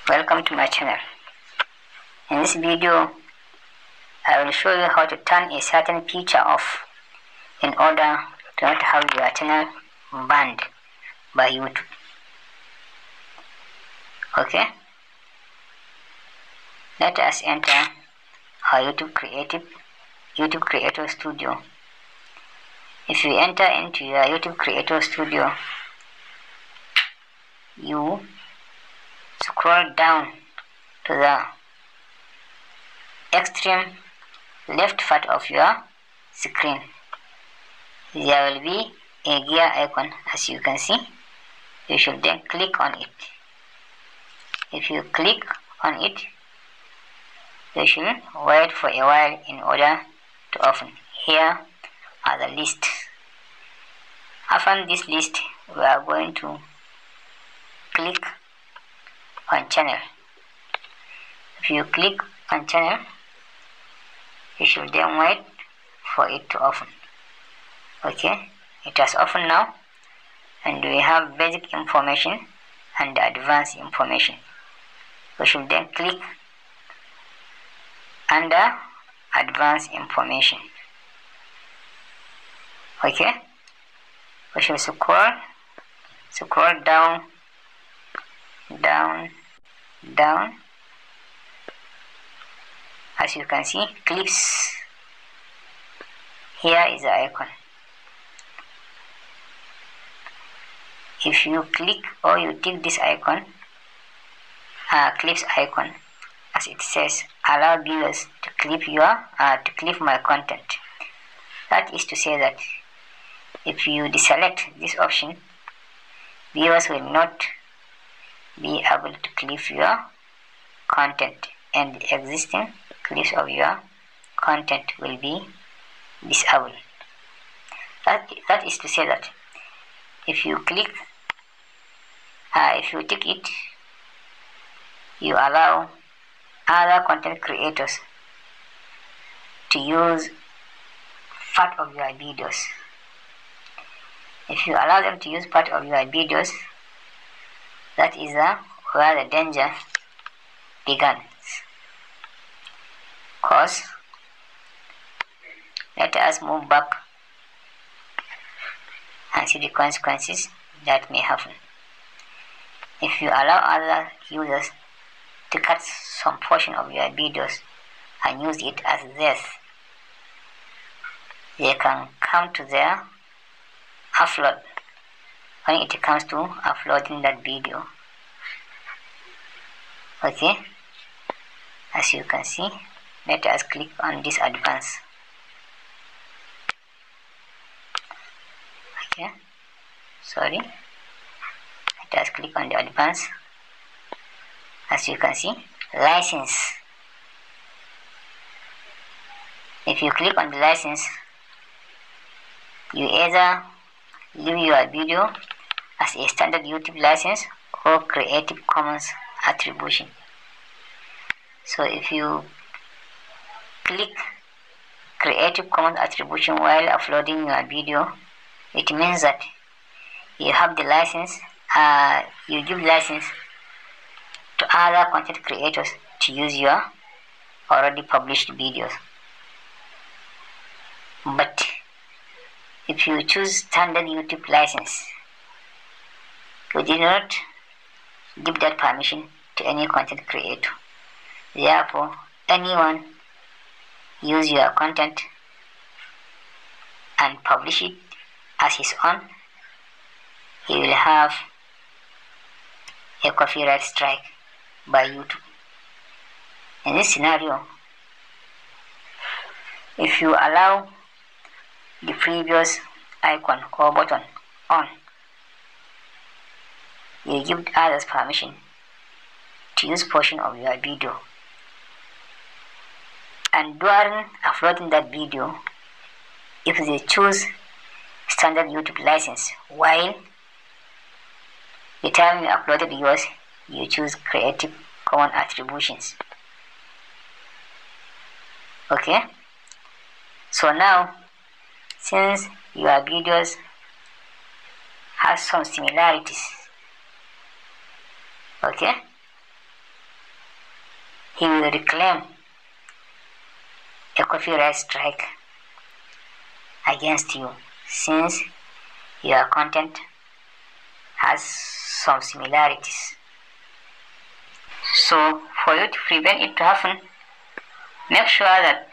Welcome to my channel. In this video, I will show you how to turn a certain feature off in order to not have your channel banned by YouTube. Okay? Let us enter our YouTube Creator Studio. If you enter into your YouTube Creator Studio, you scroll down to the extreme left part of your screen. There will be a gear icon, as you can see. You should then click on it. If you click on it, you should wait for a while in order to open. Here are the lists. After this list, we are going to click on channel. If you click on channel, you should then wait for it to open. Okay, it has opened now, and we have basic information and advanced information. We should then click under advanced information. Okay, we should scroll down. As you can see, clips. Here is the icon. If you click or you tick this icon, clips icon, as it says, allow viewers to clip my content. That is to say that if you deselect this option, viewers will not be able to clip your content, and the existing clips of your content will be disabled. That is to say that if you click, if you tick it, you allow other content creators to use part of your videos. If you allow them to use part of your videos, that is where the danger begins. Cause let us move back and see the consequences that may happen. If you allow other users to cut some portion of your videos and use it as theirs, they can come to their upload when it comes to uploading that video. Okay, as you can see, let us click on this advance. Okay, sorry, let us click on the advance. As you can see, license. If you click on the license, you either leave your video as a standard YouTube license or Creative Commons attribution. So if you click Creative Commons attribution while uploading your video, it means that you have the license, you give license to other content creators to use your already published videos. But if you choose standard YouTube license, you did not give that permission to any content creator. Therefore, anyone use your content and publish it as his own, he will have a copyright strike by YouTube. In this scenario, if you allow the previous icon or button on, you give others permission to use portion of your video, and during uploading that video, if they choose standard YouTube license, while the time you uploaded yours, you choose Creative Commons attributions. Okay, so now, since your videos have some similarities, okay, he will reclaim a copyright strike against you, since your content has some similarities. So for you to prevent it to happen, make sure that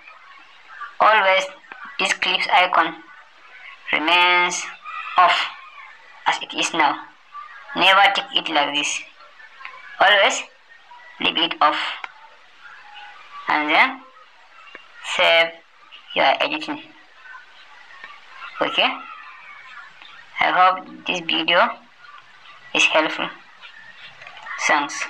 always this clips icon remains off as it is now. Never tick it like this. Always leave it off and then save your editing. Okay, I hope this video is helpful. Thanks.